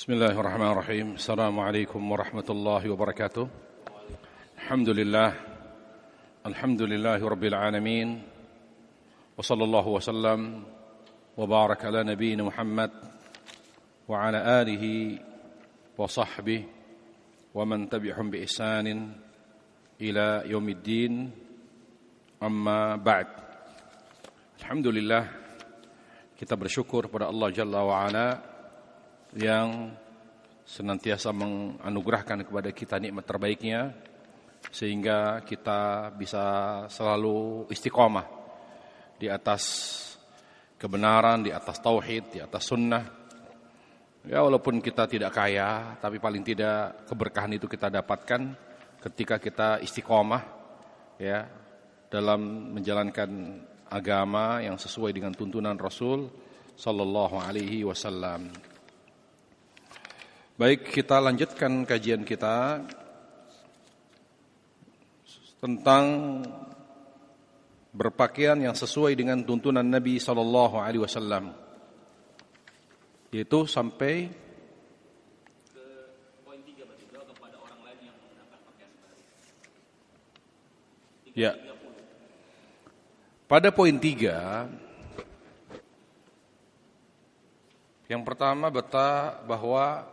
Bismillahirrahmanirrahim. Assalamualaikum warahmatullahi wabarakatuh. Alhamdulillahi rabbil alamin. Wa sallallahu wasallam wa baraka ala nabiyyina Muhammad wa ala alihi wa sahbihi wa man tabi'ahum bi ihsanin ila yaumiddin. Amma ba'd. Alhamdulillah, kita bersyukur kepada Allah Jalla wa Ala yang senantiasa menganugerahkan kepada kita nikmat terbaiknya sehingga kita bisa selalu istiqomah di atas kebenaran, di atas tauhid, di atas sunnah. Ya, walaupun kita tidak kaya, tapi paling tidak keberkahan itu kita dapatkan ketika kita istiqomah ya dalam menjalankan agama yang sesuai dengan tuntunan Rasul sallallahu alaihi wasallam. Baik, kita lanjutkan kajian kita tentang berpakaian yang sesuai dengan tuntunan Nabi sallallahu alaihi wasallam, yaitu sampai ke poin 3 berarti kepada orang lain yang menggunakan pakaian sebalik. Ya. Pada poin 3 yang pertama bahwa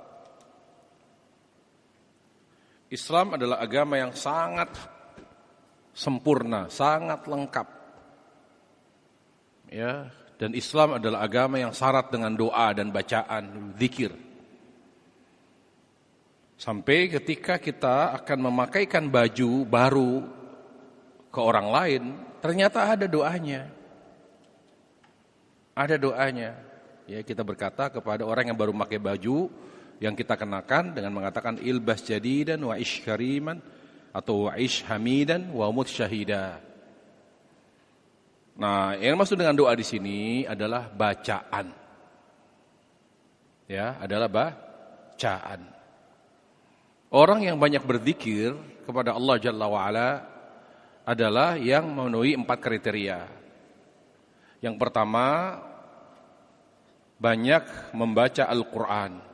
Islam adalah agama yang sangat sempurna, sangat lengkap. Ya, dan Islam adalah agama yang syarat dengan doa dan bacaan, zikir. Sampai ketika kita akan memakaikan baju baru ke orang lain, ternyata ada doanya. Ada doanya. Ya, kita berkata kepada orang yang baru memakai baju yang kita kenakan dengan mengatakan ilbas jadidan wa ish kariman atau wa ish hamidan wa mut syahida. Nah, yang maksud dengan doa di sini adalah bacaan. Ya, adalah bacaan. Orang yang banyak berzikir kepada Allah Jalla wa Ala adalah yang memenuhi 4 kriteria. Yang pertama, banyak membaca Al-Qur'an.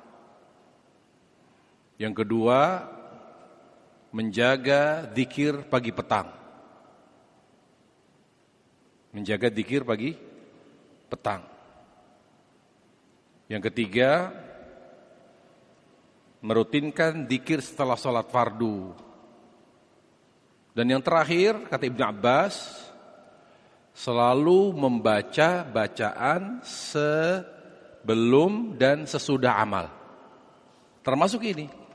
Yang kedua, menjaga zikir pagi petang. Menjaga zikir pagi petang. Yang ketiga, merutinkan zikir setelah sholat fardu. Dan yang terakhir, kata Ibnu Abbas, selalu membaca bacaan sebelum dan sesudah amal. Termasuk ini.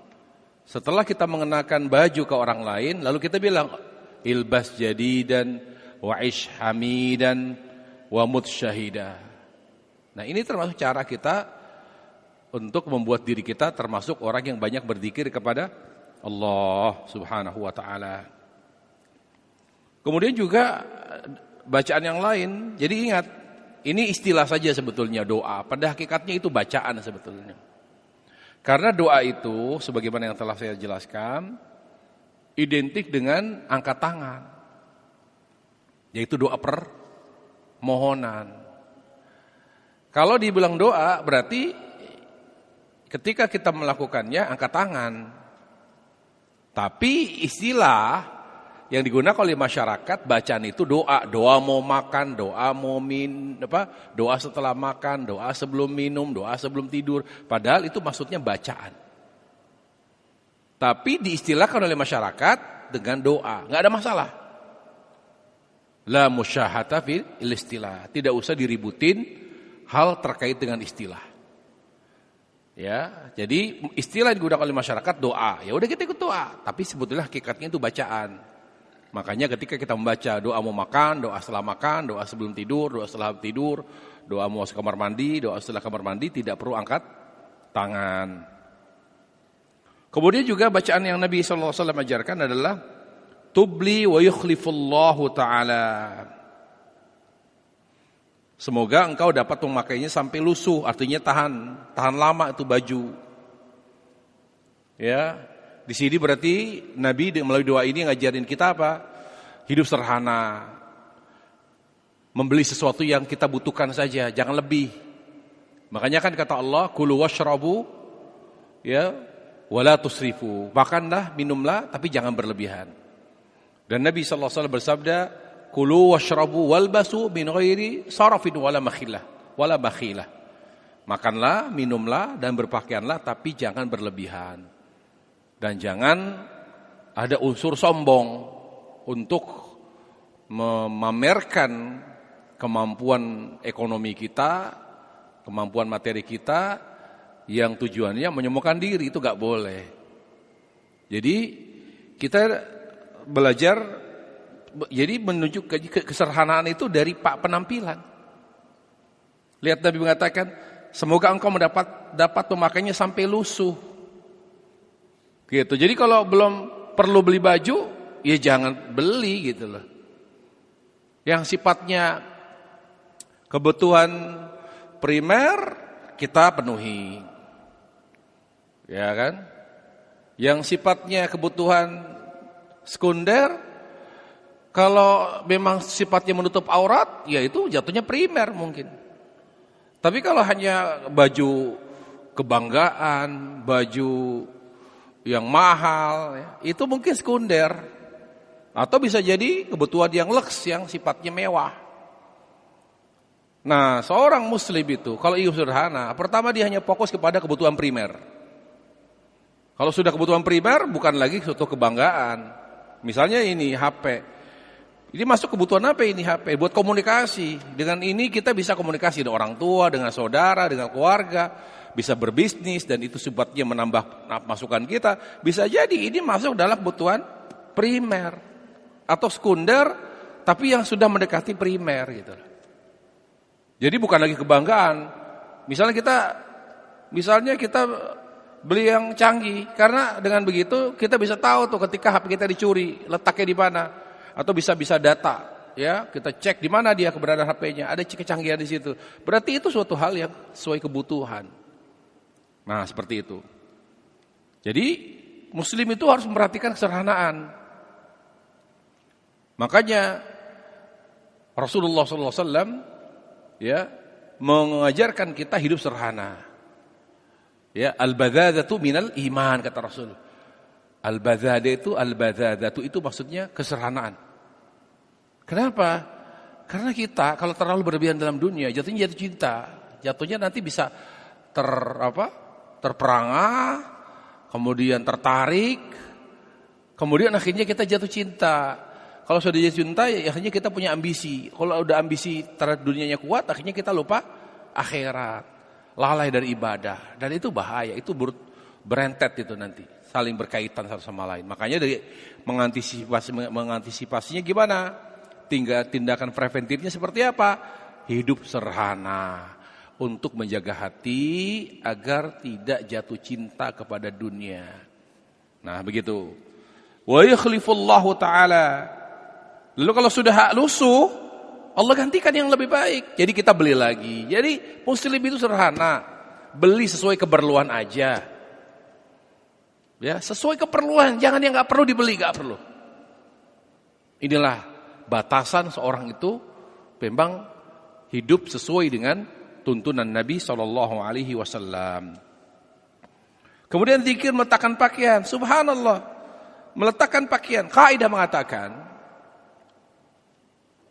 Setelah kita mengenakan baju ke orang lain, lalu kita bilang ilbas jadidan wa ish hamidan wa mut syahida. Nah, ini termasuk cara kita untuk membuat diri kita termasuk orang yang banyak berzikir kepada Allah Subhanahu wa taala. Kemudian juga bacaan yang lain. Jadi ingat, ini istilah saja sebetulnya doa. Pada hakikatnya itu bacaan sebetulnya. Karena doa itu, sebagaimana yang telah saya jelaskan, identik dengan angkat tangan. Yaitu doa permohonan. Kalau dibilang doa, berarti ketika kita melakukannya, angkat tangan. Tapi istilah yang digunakan oleh masyarakat, bacaan itu doa. Doa mau makan, doa mau doa setelah makan, doa sebelum minum, doa sebelum tidur. Padahal itu maksudnya bacaan. Tapi diistilahkan oleh masyarakat dengan doa. Nggak ada masalah. La musyahata fil istilah. Tidak usah diributin hal terkait dengan istilah. Ya, jadi istilah yang digunakan oleh masyarakat doa. Ya udah kita ikut doa. Tapi sebetulnya hakikatnya itu bacaan. Makanya ketika kita membaca doa mau makan, doa setelah makan, doa sebelum tidur, doa setelah tidur, doa mau masuk kamar mandi, doa setelah kamar mandi, tidak perlu angkat tangan. Kemudian juga bacaan yang Nabi SAW ajarkan adalah tubli wa yukhlifullahu ta'ala. Semoga engkau dapat memakainya sampai lusuh, artinya tahan lama itu baju. Ya. Di sini berarti Nabi melalui doa ini ngajarin kita apa? Hidup sederhana. Membeli sesuatu yang kita butuhkan saja, jangan lebih. Makanya kan kata Allah, kulu washrabu ya, wala tusrifu, makanlah, minumlah, tapi jangan berlebihan. Dan Nabi sallallahu alaihi wasallam bersabda, kulu washrabu walbasu min ghairi sarafin wala bakhilah. Makanlah, minumlah, dan berpakaianlah, tapi jangan berlebihan. Dan jangan ada unsur sombong untuk memamerkan kemampuan ekonomi kita, kemampuan materi kita, yang tujuannya menyombongkan diri, itu gak boleh. Jadi kita belajar, jadi menuju kesederhanaan itu dari penampilan. Lihat Nabi mengatakan, semoga engkau dapat memakainya sampai lusuh. Gitu. Jadi kalau belum perlu beli baju, ya jangan beli gitu loh. Yang sifatnya kebutuhan primer kita penuhi. Ya kan? Yang sifatnya kebutuhan sekunder, kalau memang sifatnya menutup aurat, ya itu jatuhnya primer mungkin. Tapi kalau hanya baju kebanggaan, baju yang mahal, ya, itu mungkin sekunder. Atau bisa jadi kebutuhan yang leks, yang sifatnya mewah. Nah, seorang muslim itu kalau hidup sederhana, pertama dia hanya fokus kepada kebutuhan primer. Kalau sudah kebutuhan primer, bukan lagi suatu kebanggaan. Misalnya ini HP. Ini masuk kebutuhan apa ini HP? Buat komunikasi. Dengan ini kita bisa komunikasi dengan orang tua, dengan saudara, dengan keluarga. Bisa berbisnis dan itu sifatnya menambah masukan kita. Bisa jadi ini masuk dalam kebutuhan primer. Atau sekunder, tapi yang sudah mendekati primer gitu. Jadi bukan lagi kebanggaan. Misalnya kita beli yang canggih, karena dengan begitu kita bisa tahu tuh ketika HP kita dicuri, letaknya di mana, atau bisa data, ya kita cek di mana dia keberadaan HP-nya, ada kecanggihan di situ. Berarti itu suatu hal yang sesuai kebutuhan. Nah seperti itu. Jadi Muslim itu harus memperhatikan kesederhanaan. Makanya Rasulullah SAW ya mengajarkan kita hidup sederhana. Ya, al-badzadzatu minal iman kata Rasul. Al-badzadzatu itu maksudnya kesederhanaan. Kenapa? Karena kita kalau terlalu berlebihan dalam dunia, jatuhnya jatuh cinta. Jatuhnya nanti bisa terperangah, kemudian tertarik, kemudian akhirnya kita jatuh cinta. Kalau sudah jatuh cinta, ya akhirnya kita punya ambisi. Kalau udah ambisi terhadap dunianya kuat, akhirnya kita lupa akhirat. Lalai dari ibadah, dan itu bahaya, itu berentet itu nanti, saling berkaitan satu sama lain. Makanya dari mengantisipasinya gimana? Tindakan preventifnya seperti apa? Hidup sederhana untuk menjaga hati agar tidak jatuh cinta kepada dunia. Nah, begitu. Wa yukhlifullahu taala. Lalu kalau sudah lusuh, Allah gantikan yang lebih baik. Jadi kita beli lagi. Jadi muslim itu sederhana. Beli sesuai keperluan aja. Ya, sesuai keperluan. Jangan yang gak perlu dibeli, gak perlu. Inilah batasan seorang itu memang hidup sesuai dengan tuntunan Nabi SAW. Kemudian zikir meletakkan pakaian. Subhanallah. Meletakkan pakaian. Kaidah mengatakan,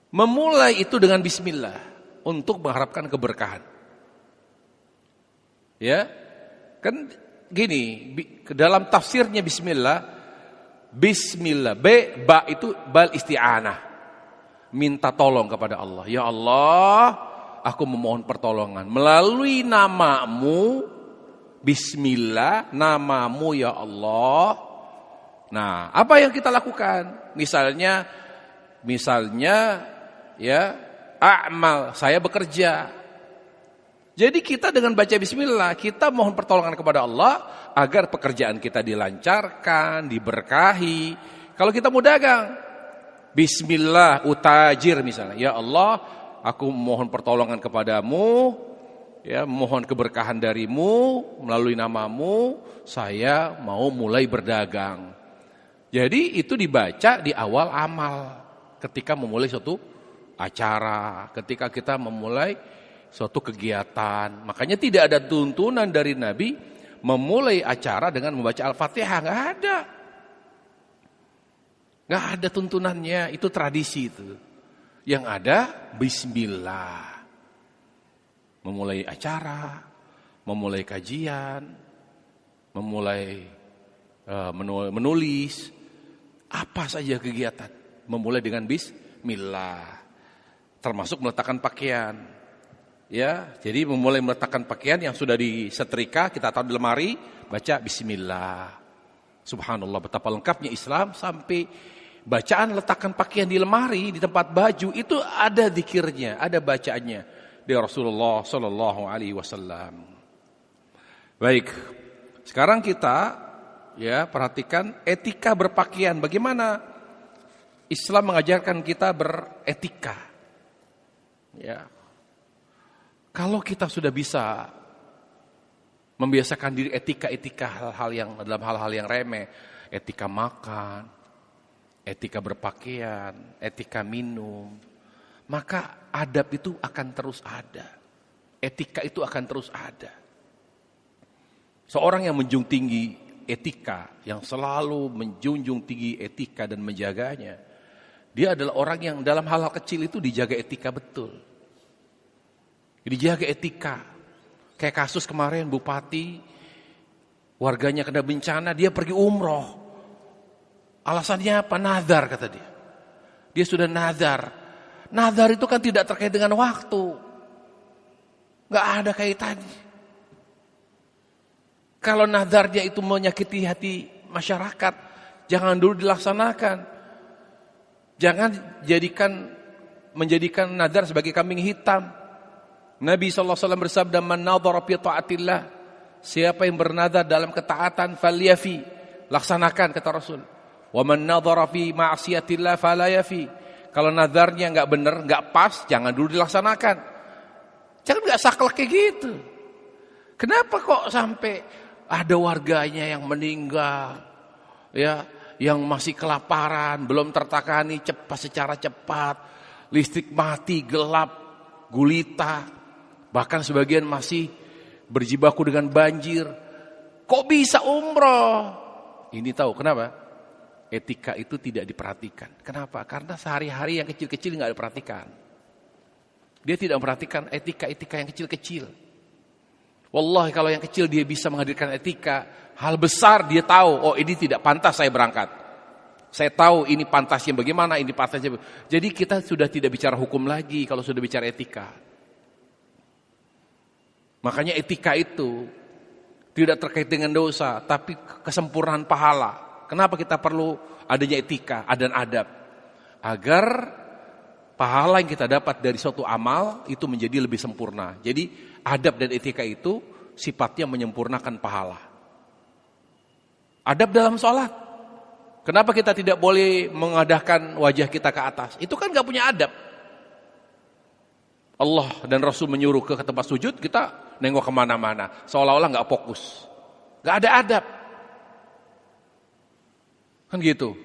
memulai itu dengan bismillah untuk mengharapkan keberkahan. Ya. Kan gini, dalam tafsirnya bismillah, ba itu bal isti'anah. Minta tolong kepada Allah. Ya Allah, aku memohon pertolongan melalui namamu. Bismillah, namamu ya Allah. Nah, apa yang kita lakukan? Misalnya ya, a'mal, saya bekerja. Jadi kita dengan baca bismillah, kita mohon pertolongan kepada Allah agar pekerjaan kita dilancarkan, diberkahi. Kalau kita mau dagang, bismillah utajir misalnya. Ya Allah, aku mohon pertolongan kepadamu, ya, mohon keberkahan darimu melalui namamu, saya mau mulai berdagang. Jadi itu dibaca di awal amal ketika memulai suatu acara, ketika kita memulai suatu kegiatan. Makanya tidak ada tuntunan dari Nabi memulai acara dengan membaca Al-Fatihah. Nggak ada tuntunannya, itu tradisi itu. Yang ada bismillah. Memulai acara, memulai kajian, memulai menulis, apa saja kegiatan, memulai dengan bismillah. Termasuk meletakkan pakaian. Ya, jadi memulai meletakkan pakaian yang sudah disetrika, kita taruh di lemari, baca bismillah. Subhanallah, betapa lengkapnya Islam sampai bacaan letakkan pakaian di lemari, di tempat baju itu ada zikirnya, ada bacaannya dari Rasulullah sallallahu alaihi wasallam. Baik. Sekarang kita perhatikan etika berpakaian. Bagaimana Islam mengajarkan kita beretika. Ya. Kalau kita sudah bisa membiasakan diri etika dalam hal-hal yang remeh, etika makan, etika berpakaian, etika minum, maka adab itu akan terus ada. Etika itu akan terus ada. Seorang yang menjunjung tinggi etika, yang selalu menjunjung tinggi etika dan menjaganya, dia adalah orang yang dalam hal-hal kecil itu dijaga etika betul. Dijaga etika. Kayak kasus kemarin bupati, warganya kena bencana, dia pergi umroh. Alasannya apa? Nazar kata dia. Dia sudah nazar. Nazar itu kan tidak terkait dengan waktu. Gak ada kaitannya. Kalau nazarnya itu menyakiti hati masyarakat, jangan dulu dilaksanakan. Jangan menjadikan nazar sebagai kambing hitam. Nabi SAW bersabda, man nadhara fi ta'atillah, siapa yang bernazar dalam ketaatan falyafi, laksanakan kata Rasul. Wa man nadhara fi ma'siyatillah fala yafi. Kalau nazarnya enggak benar, enggak pas, jangan dulu dilaksanakan. Jangan enggak saklek kayak gitu. Kenapa kok sampai ada warganya yang meninggal, ya, yang masih kelaparan, belum tertangani secara cepat, listrik mati, gelap, gulita, bahkan sebagian masih berjibaku dengan banjir. Kok bisa umroh? Ini tahu kenapa? Etika itu tidak diperhatikan. Kenapa? Karena sehari-hari yang kecil-kecil nggak diperhatikan. Dia tidak memperhatikan etika-etika yang kecil-kecil. Wallahi kalau yang kecil dia bisa menghadirkan etika, hal besar dia tahu, oh ini tidak pantas saya berangkat. Saya tahu ini pantasnya bagaimana, ini pantasnya. Jadi kita sudah tidak bicara hukum lagi kalau sudah bicara etika. Makanya etika itu tidak terkait dengan dosa, tapi kesempurnaan pahala. Kenapa kita perlu adanya etika dan adab? Agar pahala yang kita dapat dari suatu amal itu menjadi lebih sempurna. Jadi adab dan etika itu sifatnya menyempurnakan pahala. Adab dalam sholat. Kenapa kita tidak boleh mengadahkan wajah kita ke atas? Itu kan gak punya adab. Allah dan Rasul menyuruh ke tempat sujud, kita nengok kemana-mana. Seolah-olah gak fokus. Gak ada adab. Kan gitu.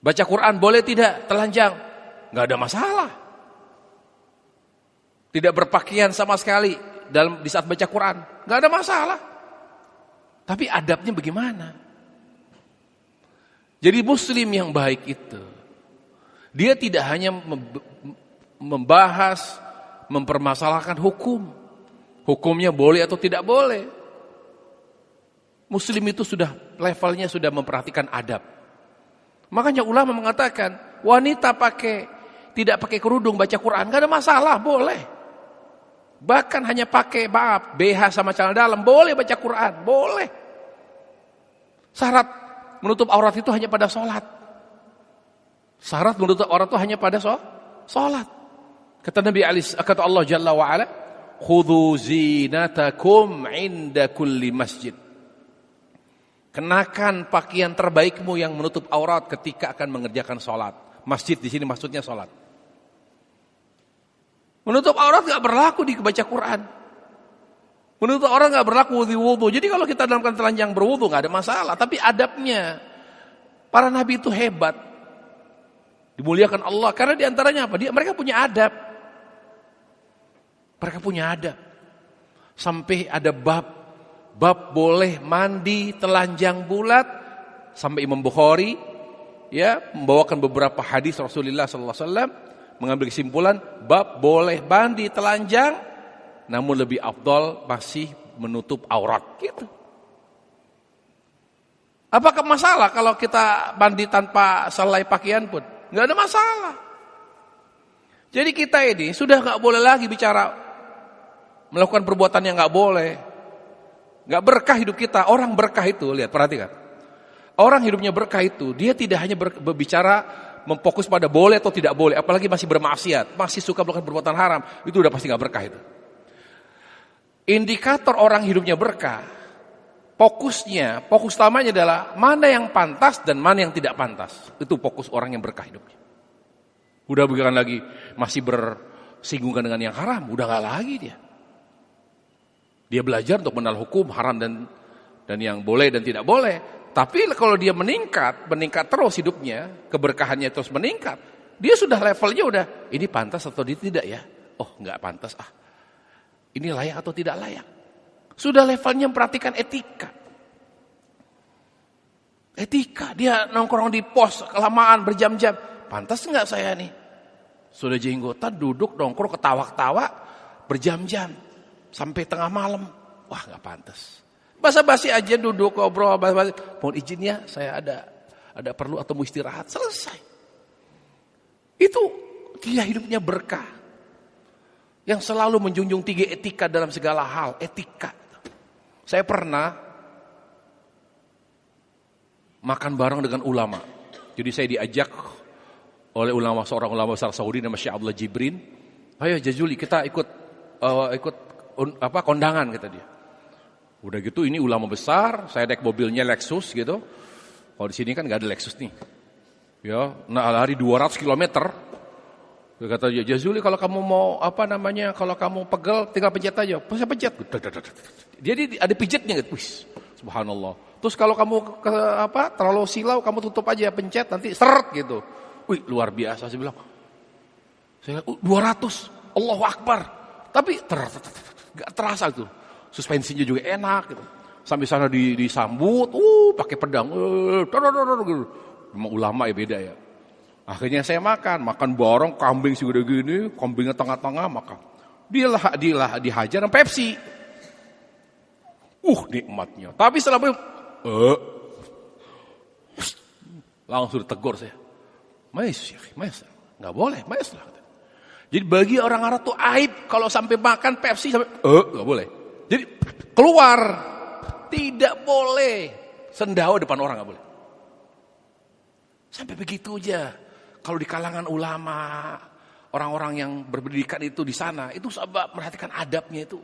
Baca Quran boleh tidak telanjang? Gak ada masalah. Tidak berpakaian sama sekali di saat baca Quran, gak ada masalah. Tapi adabnya bagaimana? Jadi muslim yang baik itu, dia tidak hanya membahas, mempermasalahkan hukumnya boleh atau tidak boleh. Muslim itu sudah levelnya sudah memperhatikan adab. Makanya ulama mengatakan wanita tidak pakai kerudung baca Quran gak ada masalah, boleh. Bahkan hanya pakai BH sama celana dalam boleh baca Quran, boleh. Syarat menutup aurat itu hanya pada sholat. Syarat menutup aurat itu hanya pada sholat. Kata Allah Jalla wa Ala, khudhu zinatakum inda kulli masjid. Kenakan pakaian terbaikmu yang menutup aurat ketika akan mengerjakan sholat. Masjid di sini maksudnya sholat. Menutup aurat gak berlaku di baca Quran. Menutup aurat gak berlaku di wudu. Jadi kalau kita dalam keadaan telanjang berwudu gak ada masalah. Tapi adabnya, para nabi itu hebat. Dimuliakan Allah. Karena diantaranya apa? Mereka punya adab. Mereka punya adab. Sampai ada bab bab boleh mandi telanjang bulat, sampai Imam Bukhari ya membawakan beberapa hadis Rasulullah sallallahu alaihi wasallam mengambil kesimpulan bab boleh mandi telanjang namun lebih afdal masih menutup aurat gitu. Apakah masalah kalau kita mandi tanpa selai pakaian pun? Enggak ada masalah. Jadi kita ini sudah enggak boleh lagi bicara melakukan perbuatan yang enggak boleh. Enggak berkah hidup kita. Orang berkah itu, lihat perhatikan. Orang hidupnya berkah itu, dia tidak hanya berbicara memfokus pada boleh atau tidak boleh, apalagi masih bermaksiat, masih suka melakukan perbuatan haram, itu udah pasti enggak berkah itu. Indikator orang hidupnya berkah, fokus utamanya adalah mana yang pantas dan mana yang tidak pantas. Itu fokus orang yang berkah hidupnya. Udah bukan lagi masih bersinggungan dengan yang haram, udah enggak lagi dia. Dia belajar untuk mengenal hukum haram dan yang boleh dan tidak boleh. Tapi kalau dia meningkat terus hidupnya, keberkahannya terus meningkat, dia sudah levelnya udah, ini pantas atau tidak ya? Oh, enggak pantas ah. Ini layak atau tidak layak? Sudah levelnya memperhatikan etika. Etika, dia nongkrong di pos kelamaan berjam-jam. Pantas enggak saya nih? Sudah jenggotan, duduk, nongkrong, ketawa-ketawa, berjam-jam. Sampai tengah malam. Wah, enggak pantas. Basa-basi aja duduk, ngobrol, basa-basi. Mohon izin ya, saya ada perlu atau mau istirahat. Selesai. Itu dia hidupnya berkah. Yang selalu menjunjung tinggi etika dalam segala hal. Etika. Saya pernah makan bareng dengan ulama. Jadi saya diajak oleh seorang ulama besar Saudi nama Syekh Abdullah Jibrin. Ayo Jazuli kita ikut kondangan kata dia. Udah gitu ini ulama besar, saya naik mobilnya Lexus gitu. Kalau di sini kan enggak ada Lexus nih. Ya, lari 200 km. Dia kata dia, Jazuli kalau kamu mau kalau kamu pegel tinggal pencet aja. Saya pencet. Jadi ada pijatnya gitu. Wih, subhanallah. Terus kalau kamu terlalu silau kamu tutup aja pencet nanti seret gitu. Wih, luar biasa saya bilang. Saya 200. Allahu Akbar. Tapi enggak terasa tuh. Suspensinya juga enak gitu. Sampai sana disambut, pakai pedang. Gitu. Memang ulama ya beda ya. Akhirnya saya makan bareng kambing segede gini, kambingnya tengah-tengah makan. Dihajar sama Pepsi. Nikmatnya. Tapi setelah langsung ditegur saya. Mais, enggak boleh, mais lah. Jadi bagi orang Arab tuh aib kalau sampai makan Pepsi sampai enggak boleh. Jadi keluar. Tidak boleh. Sendawa depan orang enggak boleh. Sampai begitu aja. Kalau di kalangan ulama, orang-orang yang berpendidikan itu di sana, itu sahabat perhatikan adabnya itu.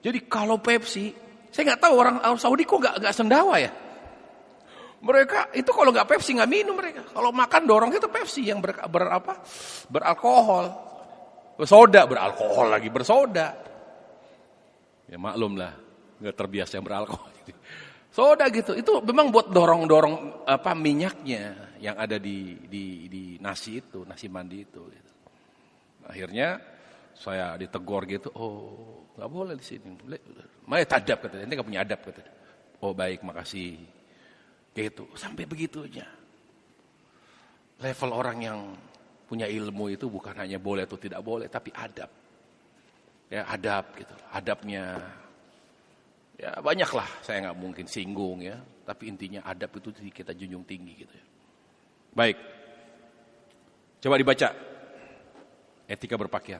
Jadi kalau Pepsi, saya nggak tahu orang Saudi kok nggak sendawa ya. Mereka itu kalau nggak Pepsi nggak minum mereka. Kalau makan dorong itu Pepsi yang beralkohol, beralkohol lagi bersoda. Ya maklum lah, nggak terbiasa yang beralkohol. Soda gitu, itu memang buat dorong minyaknya yang ada di nasi itu, nasi mandi itu. Gitu. Akhirnya saya ditegur gitu, nggak boleh di sini. Mana adab katanya, ini nggak punya adab katanya. Oh baik, makasih. Gitu, sampai begitunya. Level orang yang punya ilmu itu bukan hanya boleh atau tidak boleh, tapi adab. Ya adab gitu, adabnya. Ya banyaklah, saya nggak mungkin singgung ya. Tapi intinya adab itu kita junjung tinggi gitu ya. Baik, coba dibaca etika berpakaian.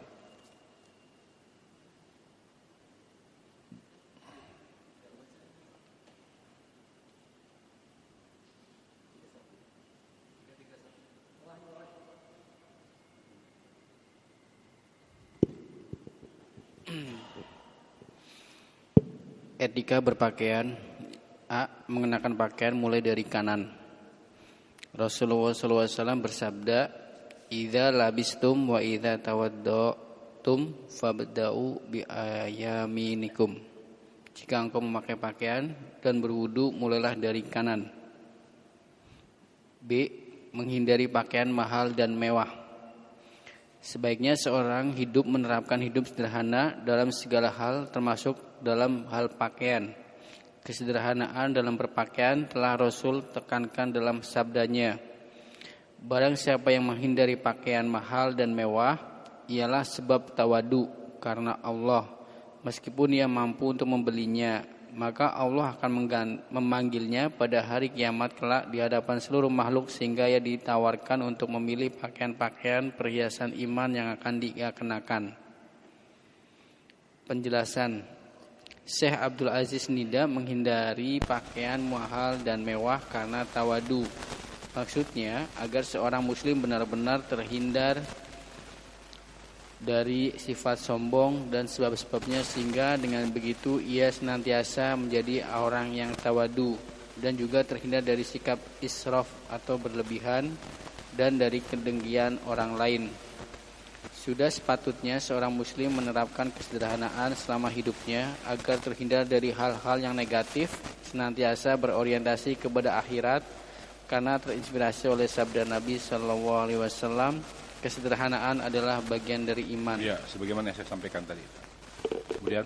Etika berpakaian. A. Mengenakan pakaian mulai dari kanan. Rasulullah SAW bersabda, "Idza labistum wa idza tawaddatum fabda'u bi ayaminikum." Jika engkau memakai pakaian dan berwudu, mulailah dari kanan. B. Menghindari pakaian mahal dan mewah. Sebaiknya seorang menerapkan hidup sederhana dalam segala hal, termasuk dalam hal pakaian. Kesederhanaan dalam berpakaian telah Rasul tekankan dalam sabdanya, barang siapa yang menghindari pakaian mahal dan mewah, ialah sebab tawadu karena Allah. Meskipun ia mampu untuk membelinya, maka Allah akan memanggilnya pada hari kiamat kelak di hadapan seluruh makhluk, sehingga ia ditawarkan untuk memilih pakaian-pakaian perhiasan iman yang akan dia kenakan. Penjelasan. Syekh Abdul Aziz Nida menghindari pakaian mahal dan mewah karena tawadu. Maksudnya agar seorang muslim benar-benar terhindar dari sifat sombong dan sebab-sebabnya, sehingga dengan begitu ia senantiasa menjadi orang yang tawadu dan juga terhindar dari sikap israf atau berlebihan dan dari kedengkian orang lain. Sudah sepatutnya seorang muslim menerapkan kesederhanaan selama hidupnya agar terhindar dari hal-hal yang negatif, senantiasa berorientasi kepada akhirat karena terinspirasi oleh sabda Nabi SAW, kesederhanaan adalah bagian dari iman. Ya, sebagaimana yang saya sampaikan tadi. Kemudian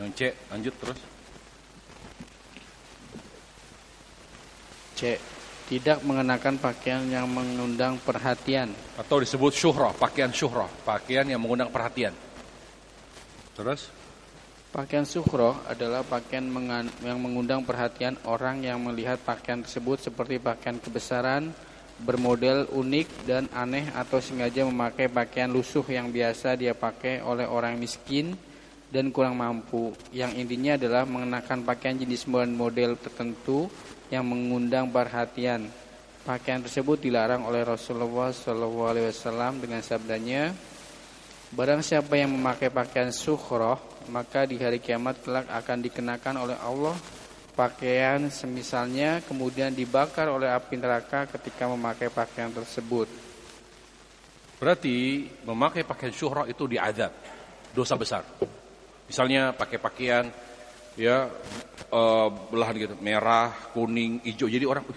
yang C, lanjut terus. C. Tidak mengenakan pakaian yang mengundang perhatian. Atau disebut syuhrah, pakaian syuhrah, pakaian yang mengundang perhatian. Terus? Pakaian syuhrah adalah pakaian yang mengundang perhatian orang yang melihat pakaian tersebut seperti pakaian kebesaran, bermodel unik dan aneh, atau sengaja memakai pakaian lusuh yang biasa dia pakai oleh orang miskin dan kurang mampu. Yang intinya adalah mengenakan pakaian jenis model tertentu yang mengundang perhatian. Pakaian tersebut dilarang oleh Rasulullah SAW dengan sabdanya, barang siapa yang memakai pakaian syuhrah, maka di hari kiamat kelak akan dikenakan oleh Allah pakaian semisalnya, kemudian dibakar oleh api neraka ketika memakai pakaian tersebut. Berarti memakai pakaian syuhrah itu diazab, dosa besar. Misalnya pakai pakaian ya belahan gitu, merah, kuning, hijau. Jadi orang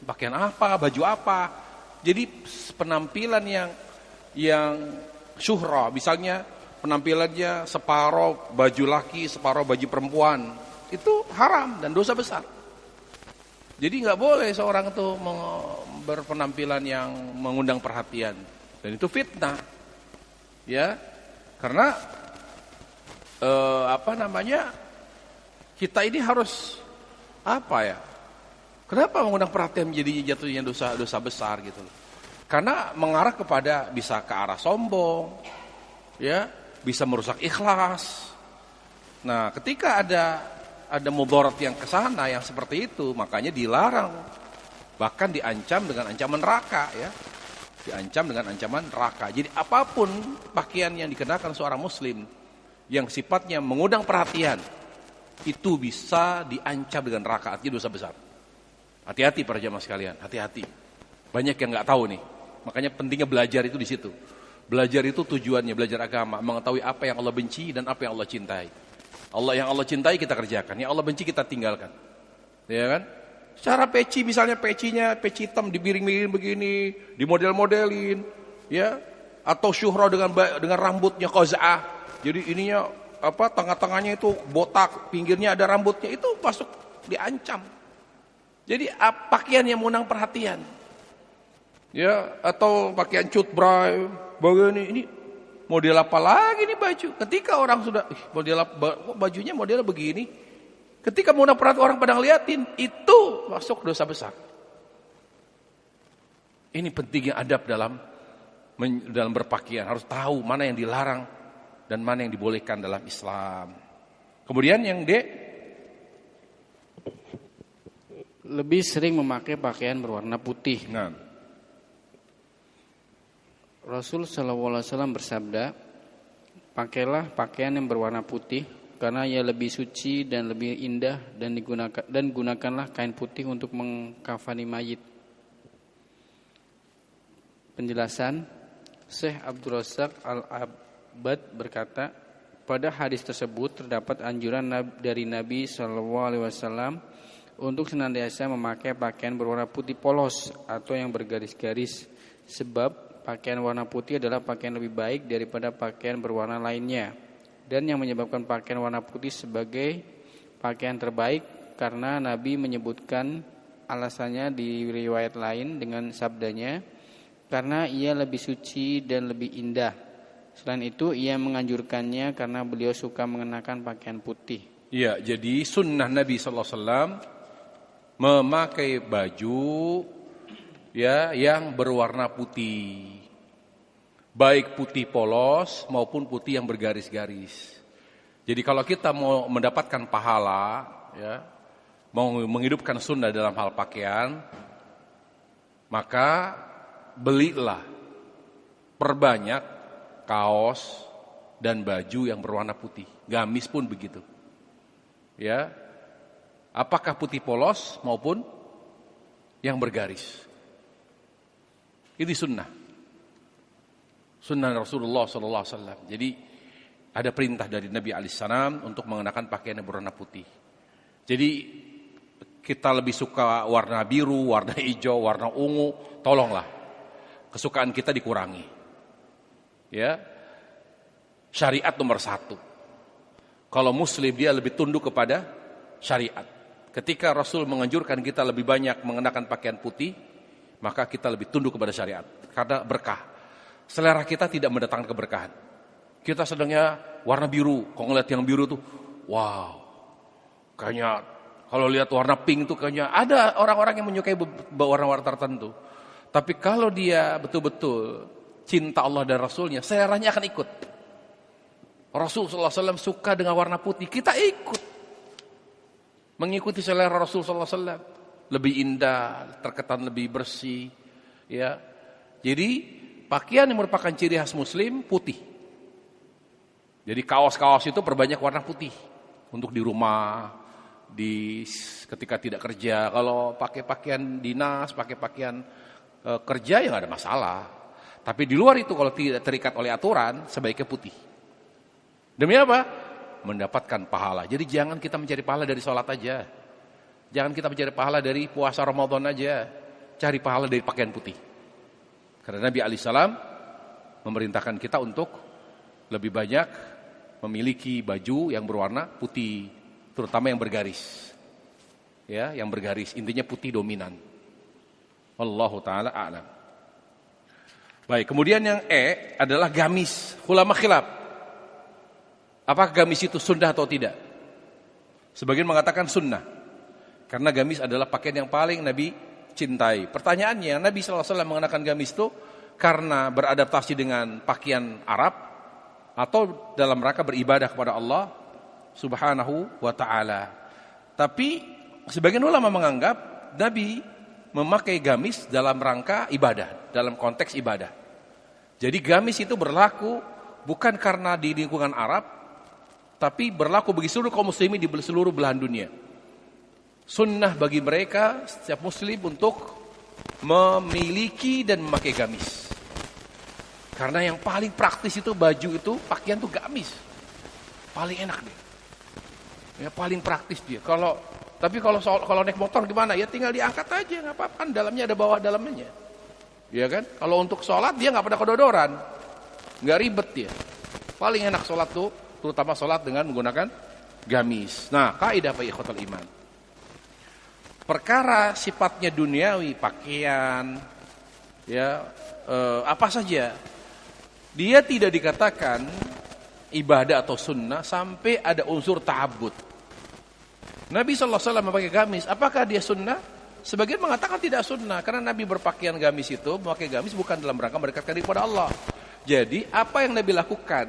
pakaian apa, baju apa. Jadi penampilan yang syuhrah, misalnya penampilannya separuh baju laki, separuh baju perempuan, itu haram dan dosa besar. Jadi nggak boleh seorang itu berpenampilan yang mengundang perhatian, dan itu fitnah, ya, karena kita ini harus kenapa mengundang perhatian menjadi jatuhnya dosa besar gitu? Karena mengarah kepada bisa ke arah sombong, ya, bisa merusak ikhlas. Nah, ketika ada mudarat yang kesana yang seperti itu, makanya dilarang, bahkan diancam dengan ancaman neraka, ya, diancam dengan ancaman neraka. Jadi apapun pakaian yang dikenakan seorang muslim yang sifatnya mengundang perhatian, itu bisa diancam dengan neraka, artinya dosa besar. Hati-hati para jamaah sekalian, hati-hati. Banyak yang nggak tahu nih, makanya pentingnya belajar itu di situ. Belajar itu tujuannya belajar agama, mengetahui apa yang Allah benci dan apa yang Allah cintai. Yang Allah cintai kita kerjakan, yang Allah benci kita tinggalkan, ya kan? Cara peci, misalnya peci hitam dibiring-biring begini, dimodel-modelin, ya, atau syuhrah dengan rambutnya qaza'ah. Jadi ininya tengah-tengahnya itu botak, pinggirnya ada rambutnya, itu masuk diancam. Jadi pakaian yang mengundang perhatian, ya, atau pakaian cutbray, begini, ini model apa lagi nih baju? Ketika orang sudah bajunya model begini, ketika mengundang perhatian orang pada ngeliatin, itu masuk dosa besar. Ini pentingnya adab dalam berpakaian, harus tahu mana yang dilarang dan mana yang dibolehkan dalam Islam. Kemudian yang D, lebih sering memakai pakaian berwarna putih. Nah, Rasul SAW bersabda, pakailah pakaian yang berwarna putih karena ia lebih suci dan lebih indah, dan gunakanlah kain putih untuk mengkafani mayit. Penjelasan, Syekh Abdul Razak Al-Abad berkata, pada hadis tersebut terdapat anjuran dari Nabi SAW untuk senantiasa memakai pakaian berwarna putih polos atau yang bergaris-garis, sebab pakaian warna putih adalah pakaian lebih baik daripada pakaian berwarna lainnya. Dan yang menyebabkan pakaian warna putih sebagai pakaian terbaik karena Nabi menyebutkan alasannya di riwayat lain dengan sabdanya, karena ia lebih suci dan lebih indah. Selain itu ia menganjurkannya karena beliau suka mengenakan pakaian putih. Ya, jadi sunnah Nabi sallallahu alaihi wasallam memakai baju ya yang berwarna putih. Baik putih polos maupun putih yang bergaris-garis. Jadi kalau kita mau mendapatkan pahala, ya, mau menghidupkan sunnah dalam hal pakaian, maka belilah, perbanyak kaos dan baju yang berwarna putih. Gamis pun begitu. Ya, apakah putih polos maupun yang bergaris. Ini sunnah. Sunnah Rasulullah SAW. Jadi ada perintah dari Nabi alaihissalam untuk mengenakan pakaian yang berwarna putih. Jadi kita lebih suka warna biru, warna hijau, warna ungu, tolonglah kesukaan kita dikurangi. Ya, syariat nomor 1. Kalau Muslim dia lebih tunduk kepada syariat. Ketika Rasul menganjurkan kita lebih banyak mengenakan pakaian putih, maka kita lebih tunduk kepada syariat karena berkah. Selera kita tidak mendatangkan keberkahan. Kita sedangnya warna biru. Kalau ngeliat yang biru tuh, wow. Kayaknya kalau lihat warna pink tuh kayaknya ada orang-orang yang menyukai warna-warna tertentu. Tapi kalau dia betul-betul cinta Allah dan Rasulnya, seleranya akan ikut. Rasul SAW suka dengan warna putih, kita ikut. Mengikuti selera Rasul SAW. Lebih indah, terketan lebih bersih. Ya, jadi pakaian yang merupakan ciri khas Muslim putih. Jadi kaos-kaos itu perbanyak warna putih untuk di rumah, ketika tidak kerja. Kalau pakai pakaian dinas, pakai pakaian kerja ya nggak ada masalah. Tapi di luar itu kalau tidak terikat oleh aturan, sebaiknya putih. Demi apa? Mendapatkan pahala. Jadi jangan kita mencari pahala dari sholat aja. Jangan kita mencari pahala dari puasa Ramadan aja. Cari pahala dari pakaian putih. Karena Nabi alaihissalam memerintahkan kita untuk lebih banyak memiliki baju yang berwarna putih, terutama yang bergaris. Ya, yang bergaris, intinya putih dominan. Wallahu taala a'lam. Baik, kemudian yang adalah gamis. Ulama khilaf. Apakah gamis itu sunnah atau tidak? Sebagian mengatakan sunnah. Karena gamis adalah pakaian yang paling Nabi cintai. Pertanyaannya, Nabi SAW mengenakan gamis itu karena beradaptasi dengan pakaian Arab atau dalam rangka beribadah kepada Allah Subhanahu wa ta'ala. Tapi sebagian ulama menganggap Nabi memakai gamis dalam rangka ibadah, dalam konteks ibadah. Jadi gamis itu berlaku bukan karena di lingkungan Arab, tapi berlaku bagi seluruh kaum muslimin di seluruh belahan dunia. Sunnah bagi mereka setiap muslim untuk memiliki dan memakai gamis. Karena yang paling praktis itu baju itu, pakaian itu gamis. Paling enak deh. Ya paling praktis dia. Tapi kalau naik motor gimana? Ya tinggal diangkat aja, nggak apa-apa. Kan dalamnya ada bawah dalamnya. Ya kan? Kalau untuk sholat dia nggak pada kedodoran, nggak ribet dia. Paling enak sholat tuh, terutama sholat dengan menggunakan gamis. Nah, kaidah Pak ikhwatul iman. Perkara sifatnya duniawi, pakaian, ya apa saja, dia tidak dikatakan ibadah atau sunnah sampai ada unsur ta'abbud. Nabi SAW memakai gamis, apakah dia sunnah? Sebagian mengatakan tidak sunnah, karena Nabi berpakaian gamis itu, memakai gamis bukan dalam rangka mendekatkan diri kepada Allah. Jadi apa yang Nabi lakukan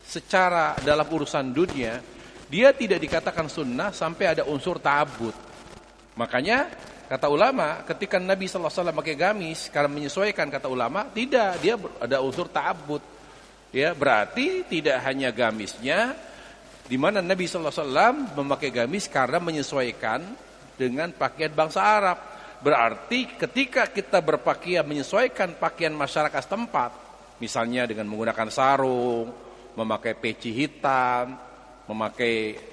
secara dalam urusan dunia, dia tidak dikatakan sunnah sampai ada unsur ta'abbud. Makanya kata ulama, ketika Nabi SAW pakai gamis karena menyesuaikan, kata ulama, tidak, dia ada unsur ta'abbud. Ya, berarti tidak hanya gamisnya, di mana Nabi SAW memakai gamis karena menyesuaikan dengan pakaian bangsa Arab. Berarti ketika kita berpakaian menyesuaikan pakaian masyarakat setempat, misalnya dengan menggunakan sarung, memakai peci hitam, memakai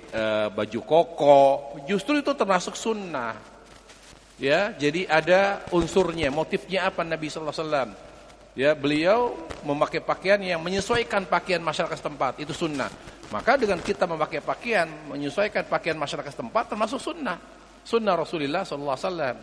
baju koko, justru itu termasuk sunnah. Ya, jadi ada unsurnya, motifnya apa Nabi sallallahu alaihi wasallam? Ya, beliau memakai pakaian yang menyesuaikan pakaian masyarakat setempat, itu sunnah. Maka dengan kita memakai pakaian menyesuaikan pakaian masyarakat setempat termasuk sunnah. Sunnah Rasulullah SAW.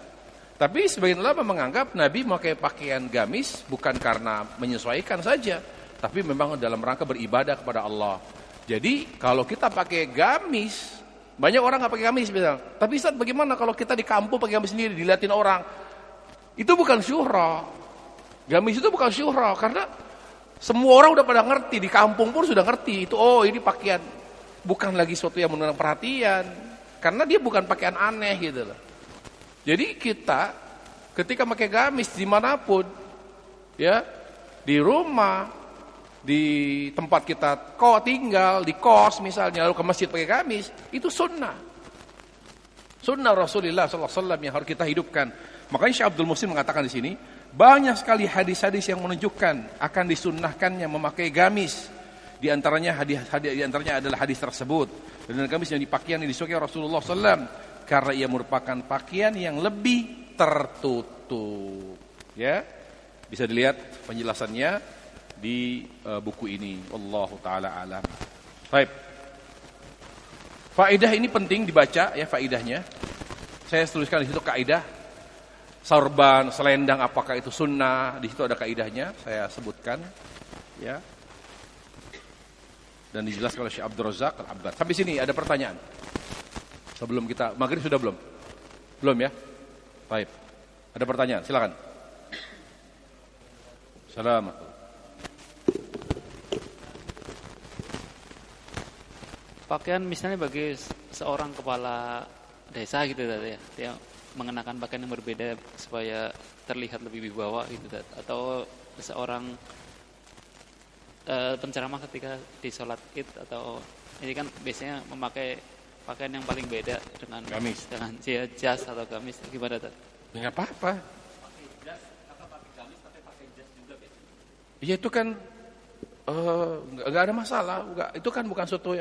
Tapi sebagian ulama menganggap Nabi memakai pakaian gamis bukan karena menyesuaikan saja, tapi memang dalam rangka beribadah kepada Allah. Jadi kalau kita pakai gamis, banyak orang nggak pakai gamis bilang. Tapi Ustaz, bagaimana kalau kita di kampung pakai gamis sendiri dilihatin orang? Itu bukan syuhra. Gamis itu bukan syuhra, karena semua orang udah pada ngerti, di kampung pun sudah ngerti itu. Oh, ini pakaian bukan lagi sesuatu yang menarik perhatian, karena dia bukan pakaian aneh gitu loh. Jadi kita ketika pakai gamis dimanapun, ya, di rumah, di tempat kita tinggal, di kos misalnya, lalu ke masjid pakai gamis, itu sunnah. Sunnah Rasulullah SAW yang harus kita hidupkan. Makanya Syekh Abdul Muhsin mengatakan di sini, banyak sekali hadis-hadis yang menunjukkan akan disunnahkannya memakai gamis. Di antaranya adalah hadis tersebut. Dan gamis yang dipakai yang disukai Rasulullah SAW karena ia merupakan pakaian yang lebih tertutup. Ya, bisa dilihat penjelasannya di buku ini. Wallahu taala alam. Baik. Faedah ini penting dibaca ya, faedahnya. Saya tuliskan di situ kaidah. Sorban, selendang, apakah itu sunnah? Di situ ada kaidahnya, saya sebutkan, ya. Dan dijelaskan oleh Syekh Abdul Razak Al-Abbad. Sampai sini ada pertanyaan. Sebelum kita maghrib sudah belum? Belum ya? Baik. Ada pertanyaan, silakan. Selamat. Pakaian misalnya bagi seorang kepala desa gitu ya, dia mengenakan pakaian yang berbeda supaya terlihat lebih wibawa gitu, atau seorang penceramah ketika di sholat Id, atau ini kan biasanya memakai pakaian yang paling beda dengan gamis, dengan jas atau gamis, gimana Tad? Enggak apa-apa. Pakai jas atau pakai gamis tapi pakai jas juga biasanya. Ya itu kan enggak ada masalah, enggak, itu kan bukan suatu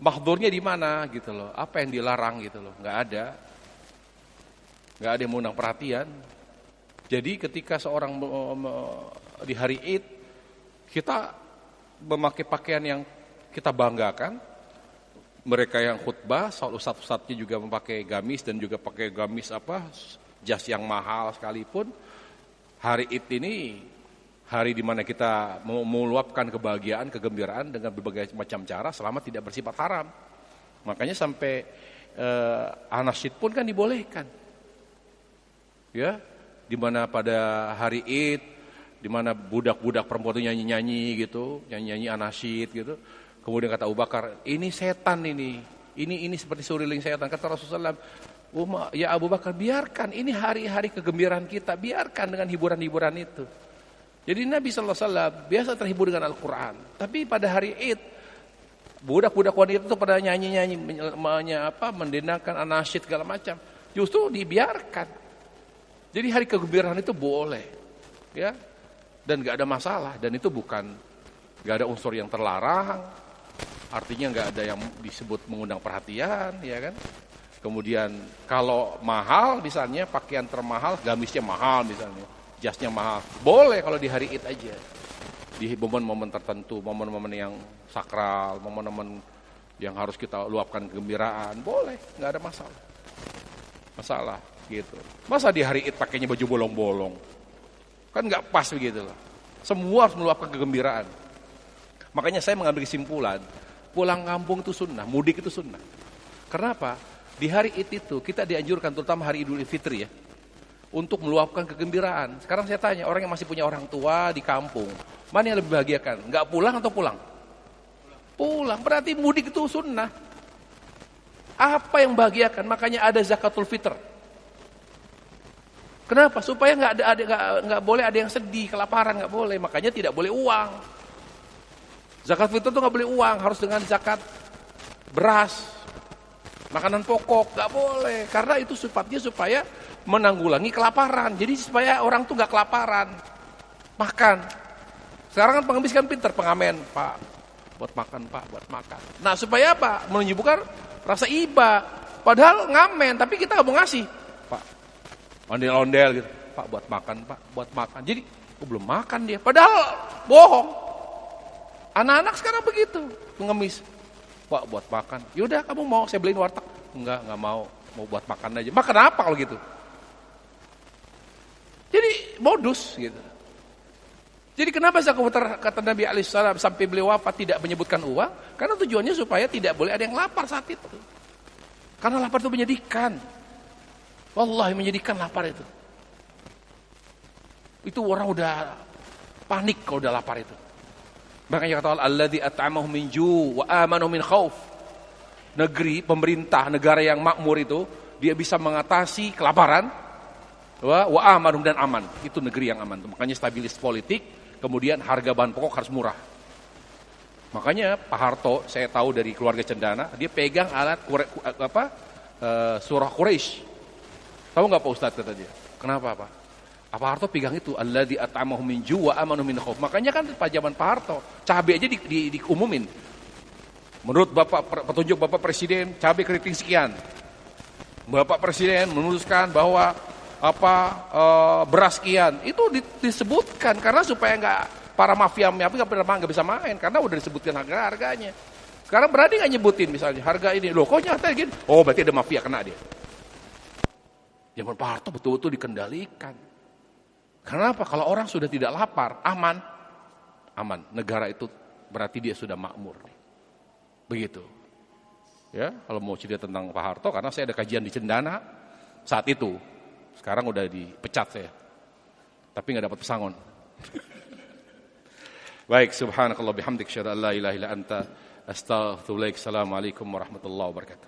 mahdhurnya di mana gitu loh. Apa yang dilarang gitu loh, enggak ada. Nggak ada yang mengundang perhatian. Jadi ketika seorang di hari Id kita memakai pakaian yang kita banggakan, mereka yang khutbah, ustadz-ustadznya juga memakai gamis dan juga pakai gamis jas yang mahal sekalipun. Hari Id ini hari di mana kita meluapkan kebahagiaan, kegembiraan dengan berbagai macam cara selama tidak bersifat haram. Makanya sampai anasyid pun kan dibolehkan. Ya, di mana pada hari Id, di mana budak-budak perempuan itu nyanyi-nyanyi gitu, nyanyi-nyanyi anasyid gitu. Kemudian kata Abu Bakar, ini setan ini seperti suriling setan. Kata Rasulullah, ya Abu Bakar, biarkan, ini hari-hari kegembiraan kita, biarkan dengan hiburan-hiburan itu. Jadi Nabi SAW biasa terhibur dengan Al-Quran. Tapi pada hari Id, budak-budak wanita itu pada nyanyi-nyanyi, mendenangkan anasyid segala macam. Justru dibiarkan. Jadi hari kegembiraan itu boleh, ya, dan nggak ada masalah, dan itu nggak ada unsur yang terlarang, artinya nggak ada yang disebut mengundang perhatian, ya kan. Kemudian kalau mahal, misalnya pakaian termahal, gamisnya mahal misalnya, jasnya mahal, boleh kalau di hari Id aja, di momen-momen tertentu, momen-momen yang sakral, momen-momen yang harus kita luapkan kegembiraan, boleh, nggak ada masalah. Gitu. Masa di hari Id pakainya baju bolong-bolong? Kan nggak pas begitu loh. Semua harus meluapkan kegembiraan. Makanya saya mengambil kesimpulan, pulang kampung itu sunnah, mudik itu sunnah. Kenapa? Di hari Id itu kita dianjurkan, terutama hari Idul Fitri ya, untuk meluapkan kegembiraan. Sekarang saya tanya, orang yang masih punya orang tua di kampung, mana yang lebih bahagiakan? Nggak pulang atau pulang? Pulang. Berarti mudik itu sunnah. Apa yang bahagiakan? Makanya ada zakatul fitr. Kenapa? Supaya nggak boleh ada yang sedih, kelaparan, nggak boleh. Makanya tidak boleh uang. Zakat fitrah itu nggak boleh uang, harus dengan zakat beras, makanan pokok, nggak boleh. Karena itu sifatnya supaya menanggulangi kelaparan. Jadi supaya orang tuh nggak kelaparan, makan. Sekarang kan pengemis kan pinter, pengamen, Pak, buat makan Pak, buat makan. Nah supaya apa? Menunjukkan rasa iba. Padahal ngamen, tapi kita nggak mau ngasih. Ondel-ondel gitu, Pak buat makan, Pak buat makan. Jadi belum makan dia. Padahal bohong. Anak-anak sekarang begitu, pengemis. Pak, buat makan. Yaudah, kamu mau saya beliin warteg? Enggak mau. Mau buat makan aja. Makan apa kalau gitu? Jadi modus gitu. Jadi kenapa zakat kata Nabi alaihissalam sampai beliau wafat tidak menyebutkan uang? Karena tujuannya supaya tidak boleh ada yang lapar saat itu. Karena lapar itu menyedihkan. Wallahi menyedihkan lapar itu. Itu orang udah panik kalau udah lapar itu. Makanya kata Allah, alladzi at'amahum min ju' wa amanahum min khauf. Negeri, pemerintah, negara yang makmur itu, dia bisa mengatasi kelaparan, wa amanahum dan aman. Itu negeri yang aman. Makanya stabilis politik, kemudian harga bahan pokok harus murah. Makanya Pak Harto, saya tahu dari keluarga Cendana, dia pegang alat surah Quraisy. Tahu nggak Pak Ustadz kata dia? Kenapa Pak? Pak Harto pegang itu, alladzi at'amahum min ju' wa amanahum min khauf. Makanya kan pada zaman Pak Harto, cabai aja diumumin. Menurut petunjuk Bapak Presiden, cabai keriting sekian. Bapak Presiden memutuskan bahwa beras sekian. Itu disebutkan karena supaya para mafia nggak bisa main karena udah disebutkan harganya. Sekarang berani nggak nyebutin misalnya harga ini, loh kok nyata gini? Oh berarti ada mafia kena dia. Zaman Pak Harto betul-betul dikendalikan. Kenapa? Kalau orang sudah tidak lapar, aman. Negara itu berarti dia sudah makmur. Begitu. Ya, kalau mau cerita tentang Pak Harto, karena saya ada kajian di Cendana saat itu. Sekarang udah dipecat saya. Tapi nggak dapat pesangon. Baik, subhanakallah bihamdik, syada la ilaha illa anta, astaghfiruka. Assalamualaikum warahmatullahi wabarakatuh.